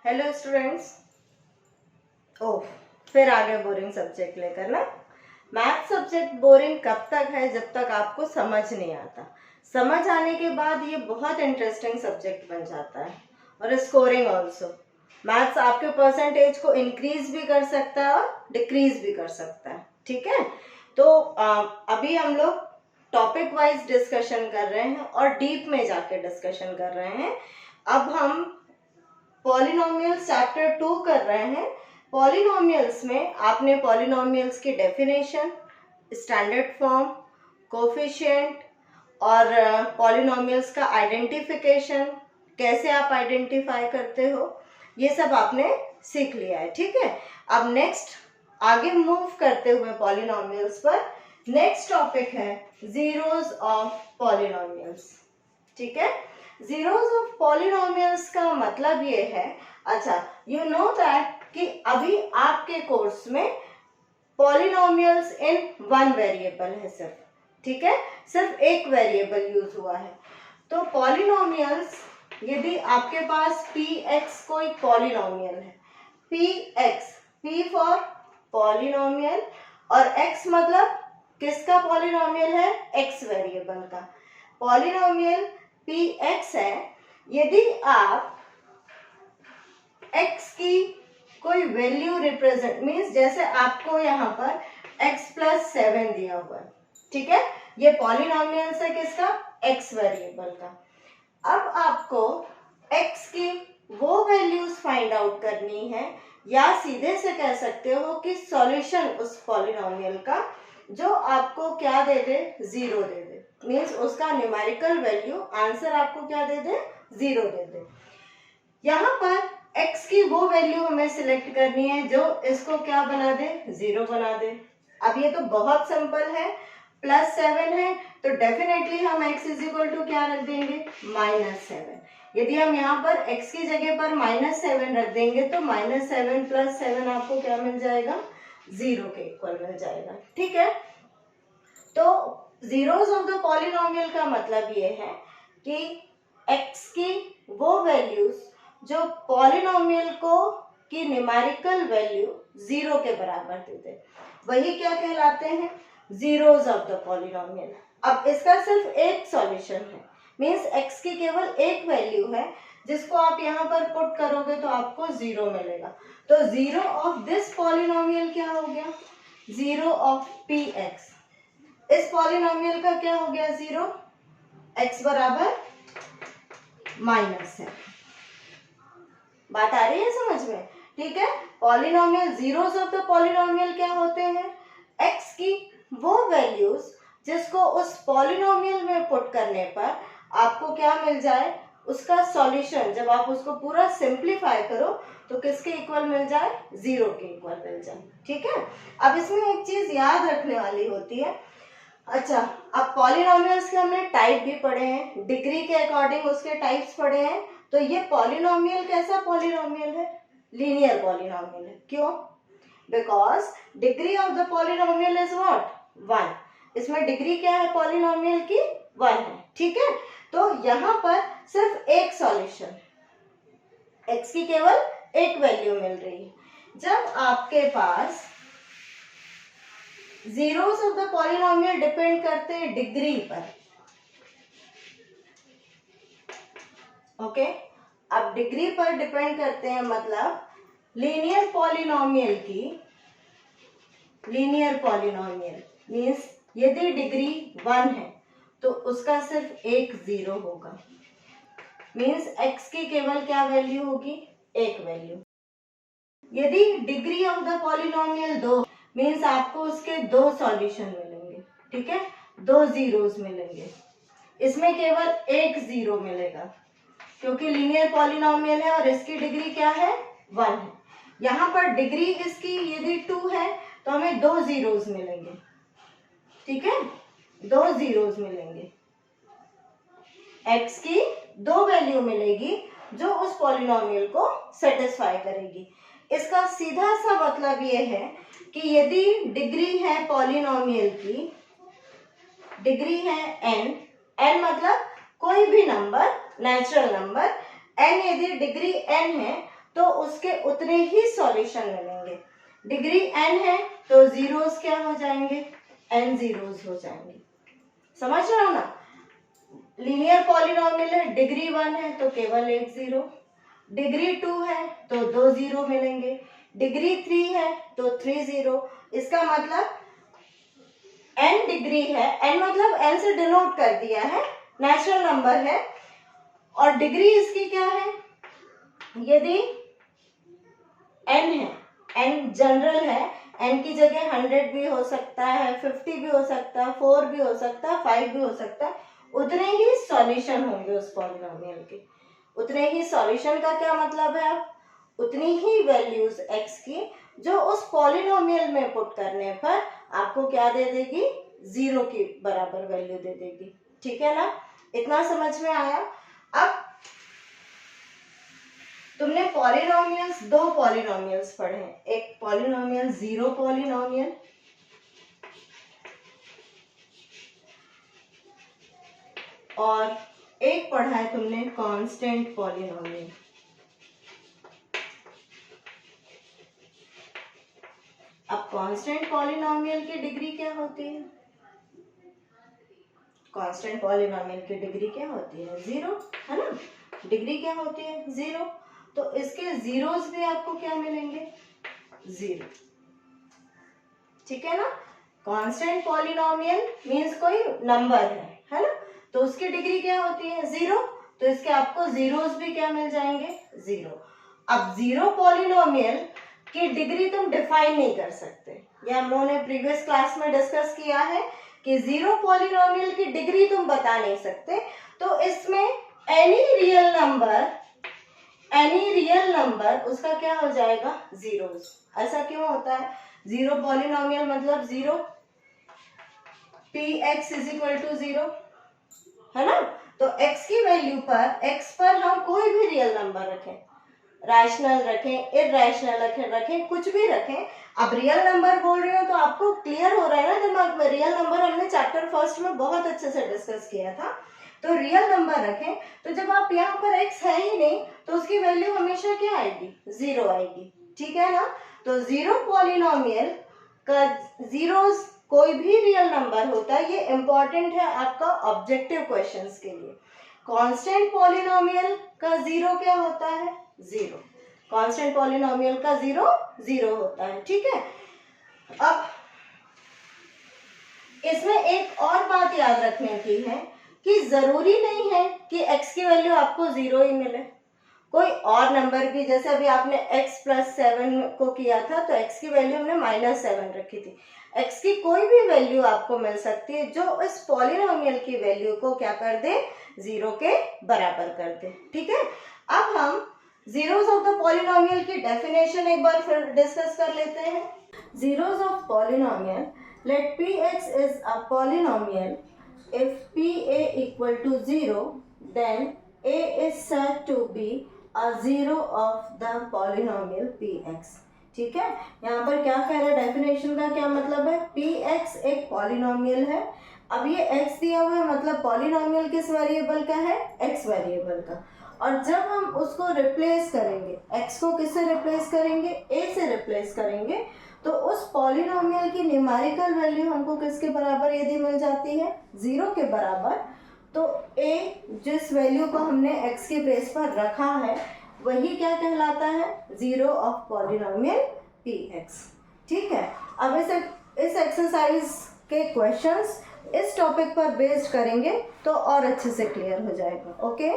Hello students. ओह, फिर आ गए boring subject लेकर ना। मैथ सब्जेक्ट बोरिंग कब तक है? जब तक आपको समझ नहीं आता। समझ आने के बाद ये बहुत इंटरेस्टिंग सब्जेक्ट बन जाता है और स्कोरिंग ऑल्सो। मैथ्स आपके परसेंटेज को इंक्रीज भी कर सकता है और डिक्रीज भी कर सकता है। ठीक है, तो अभी हम लोग टॉपिक वाइज डिस्कशन कर रहे हैं और डीप में जाके डिस्कशन कर रहे हैं। अब हम पॉलिनोमियल्स चैप्टर 2 कर रहे हैं। पॉलिनोमियल्स में आपने पॉलिनोमियल्स की डेफिनेशन, स्टैंडर्ड फॉर्म, कोफिशिएंट और पॉलिनोमियल्स का आइडेंटिफिकेशन, कैसे आप आइडेंटिफाई करते हो, ये सब आपने सीख लिया है। ठीक है, अब नेक्स्ट आगे मूव करते हुए पॉलिनोमियल्स पर, नेक्स्ट टॉपिक है जीरोस ऑफ पॉलिनोमियल्स। ठीक है, जीरोस ऑफ पॉलिनोमियल्स का मतलब ये है, अच्छा यू नो दैट कि अभी आपके कोर्स में पॉलिनोमियल्स इन वन वेरिएबल है सिर्फ। ठीक है, सिर्फ एक वेरिएबल यूज हुआ है। तो पॉलिनोमियल्स, यदि आपके पास px कोई पॉलिनोमियल है, px, p फॉर पॉलिनोमियल और x मतलब किसका पॉलिनोमियल है? x वेरिएबल का पॉलिनोमियल px है। यदि आप x की कोई वैल्यू रिप्रेजेंट, मीन्स जैसे आपको यहाँ पर x प्लस 7 दिया हुआ है, ठीक है, ये पॉलिनोमियल है किसका? x वेरिएबल का। अब आपको x की वो वैल्यूज फाइंड आउट करनी है, या सीधे से कह सकते हो कि सॉल्यूशन उस पॉलिनोमियल का जो आपको क्या दे दे? 0 दे दे। मीन्स उसका न्यूमेरिकल वैल्यू आंसर आपको क्या दे दे? 0 दे दे। यहाँ पर x की वो वैल्यू हमें सिलेक्ट करनी है जो इसको क्या बना दे? 0 बना दे। अब ये तो बहुत सिंपल है, प्लस 7 है तो डेफिनेटली हम x इज इक्वल टू क्या रख देंगे? -7। यदि हम यहाँ पर x की जगह पर -7 रख देंगे तो -7 + 7 आपको क्या मिल जाएगा? 0 के इक्वल मिल जाएगा। ठीक है, तो जीरोस ऑफ द पॉलिनोमियल का मतलब ये है कि x की वो वैल्यूज जो पॉलिनोमियल को की न्यूमेरिकल वैल्यू 0 के बराबर दे दे, वही क्या कहलाते हैं? Zeros of the polynomial. अब इसका सिर्फ एक सॉल्यूशन है, मीन्स x की केवल एक वैल्यू है जिसको आप यहाँ पर पुट करोगे तो आपको 0 मिलेगा। तो 0 ऑफ दिस पॉलिनोमियल क्या हो गया? 0 ऑफ px। इस पॉलिनोमियल का क्या हो गया? 0, x बराबर -7। बात आ रही है समझ में? ठीक है, polynomial, zeros of the polynomial क्या होते हैं? x की वो वैल्यूज जिसको उस पॉलिनोमियल में पुट करने पर आपको क्या मिल जाए? उसका सॉल्यूशन जब आप उसको पूरा सिंप्लीफाई करो तो किसके इक्वल मिल जाए? 0 के इक्वल मिल जाए। ठीक है, अब इसमें एक चीज याद रखने वाली होती है। अच्छा, अब पॉलिनोमियल्स के हमने टाइप भी पढ़े हैं, डिग्री के अकॉर्डिंग उसके टाइप्स पढ़े हैं। तो ये पॉलिनोमियल कैसा पॉलिनोमियल है? लीनियर पॉलिनोमियल है। क्यों? Because degree of the polynomial is what? 1। इसमें डिग्री क्या है पॉलिनोमियल की? 1 है। ठीक है, तो यहाँ पर सिर्फ एक सॉल्यूशन, x की केवल एक वैल्यू मिल रही है। जब आपके पास zeros of the polynomial depend करते हैं डिग्री पर, ओके, अब डिग्री पर डिपेंड करते हैं मतलब लीनियर पॉलिनोमियल की, लीनियर पॉलिनोमियल मीन्स यदि डिग्री 1 है तो उसका सिर्फ एक 0 होगा। मीन्स x की केवल क्या वैल्यू होगी? एक वैल्यू। यदि degree of the polynomial 2, means आपको उसके 2 सॉल्यूशन मिलेंगे। ठीक है, 2 जीरोस मिलेंगे। इसमें केवल एक 0 मिलेगा क्योंकि लीनियर पॉलिनोमियल है और इसकी डिग्री क्या है? 1 है। यहाँ पर डिग्री इसकी यदि 2 है तो हमें 2 जीरोस मिलेंगे। ठीक है, 2 जीरोस मिलेंगे। x की 2 वैल्यू मिलेगी जो उस पॉलिनोमियल को सेटिस्फाई करेगी। इसका सीधा सा मतलब ये है कि यदि डिग्री है पॉलिनोमियल की, डिग्री है n मतलब कोई भी नंबर, नेचुरल नंबर n, यदि डिग्री n है तो उसके उतने ही सॉल्यूशन मिलेंगे। डिग्री n है तो जीरोस क्या हो जाएंगे, n जीरोस हो जाएंगे। समझ रहे हो ना? लीनियर पॉलिनोमियल है, डिग्री 1 है तो केवल एक जीरो, डिग्री 2 है तो 2 जीरो मिलेंगे, डिग्री 3 है तो 3 जीरो। इसका मतलब n डिग्री है, n मतलब n से डिनोट कर दिया है, नेचुरल नंबर है, और डिग्री इसकी क्या है, यदि n है, n जनरल है, n की जगह 100 भी हो सकता है, 50 भी हो सकता है, 4 भी हो सकता है, 5 भी हो सकता है, उतने ही सॉल्यूशन होंगे उस पॉलिनोमियल के। उतने ही सॉल्यूशन का क्या मतलब है, उतनी ही वैल्यूज x की जो उस पॉलिनोमियल में पुट करने पर आपको क्या दे देगी, जीरो की बराबर वैल्यू दे देगी। ठीक है ना? इतना समझ में आया? अब तुमने पॉलिनोमियल्स, दो पॉलिनोमियल्स पढ़े हैं, एक पॉलिनोमियल जीरो पॉलिनोमियल और एक पढ़ा है तुमने कांस्टेंट पॉलिनोमियल। अब कांस्टेंट पॉलिनोमियल की डिग्री क्या होती है, कांस्टेंट पॉलिनोमियल की डिग्री क्या होती है, जीरो, है ना? डिग्री क्या होती है, जीरो। तो इसके जीरोस भी आपको क्या मिलेंगे, जीरो। ठीक है ना? कांस्टेंट पॉलिनोमियल मींस कोई नंबर है ना? तो उसकी डिग्री क्या होती है, जीरो, तो इसके आपको जीरोस भी क्या मिल जाएंगे, जीरो। अब जीरो पॉलिनोमियल की डिग्री तुम डिफाइन नहीं कर सकते, या हम लोगों ने प्रीवियस क्लास में डिस्कस किया है कि जीरो पॉलिनोमियल की डिग्री तुम बता नहीं सकते। तो इसमें एनी रियल नंबर उसका क्या हो जाएगा, जीरोस। ऐसा क्यों होता है, जीरो पॉलिनोमियल मतलब zero, px is equal to zero, है ना? तो x की वैल्यू पर, x पर हम कोई भी रियल नंबर रखें, रैशनल रखें, इरैशनल रखें, कुछ भी रखें। अब रियल नंबर बोल रही हो तो आपको क्लियर हो रहा है ना दिमाग में, रियल नंबर हमने चैप्टर फर्स्ट में बहुत अच्छे से डिस्कस किया था। तो रियल नंबर रखें, तो जब आप यहाँ पर x है ही नहीं तो उसकी वैल्यू हमेशा क्या आएगी, जीरो आएगी। ठीक है ना? तो जीरो पॉलिनोमियल का जीरोस कोई भी रियल नंबर होता है, ये इंपॉर्टेंट है आपका ऑब्जेक्टिव क्वेश्चंस के लिए। कांस्टेंट पॉलिनोमियल का जीरो क्या होता है, जीरो। कांस्टेंट पॉलिनोमियल का जीरो जीरो होता है। ठीक है? अब इसमें एक और बात याद रखने की है कि जरूरी नहीं है कि x की वैल्यू आपको जीरो ही मिले, कोई और नंबर भी, जैसे अभी आपने x प्लस 7 को किया था तो x की वैल्यू हमने -7 रखी थी, x की कोई भी वैल्यू आपको मिल सकती है जो इस पॉलिनोमियल की वैल्यू को क्या कर दे, जीरो के बराबर कर दे। ठीक है? अब हम जीरोस ऑफ द पॉलिनोमियल की डेफिनेशन एक बार फिर डिस्कस कर लेते हैं। Zeros of polynomial, let px is a polynomial if pa equal to 0 then a is said to be a zero of the polynomial px। ठीक है? यहाँ पर क्या कह रहा है, डेफिनेशन का क्या मतलब है, px एक पॉलिनोमियल है। अब ये x दिया हुआ है, मतलब पॉलिनोमियल किस वेरिएबल का है, x वेरिएबल का। और जब हम उसको रिप्लेस करेंगे, x को किससे रिप्लेस करेंगे, a से रिप्लेस करेंगे, तो उस पॉलिनोमियल की न्यूमेरिकल वैल्यू हमको किसके बराबर यदि मिल जाती है, जीरो के बराबर, तो a जिस वैल्यू को हमने x के बेस पर रखा है वही क्या कहलाता है, जीरो ऑफ पॉलिनोमियल px। ठीक है? अब इस एक्सरसाइज के क्वेश्चंस इस टॉपिक पर बेस्ड करेंगे तो और अच्छे से क्लियर हो जाएगा। ओके?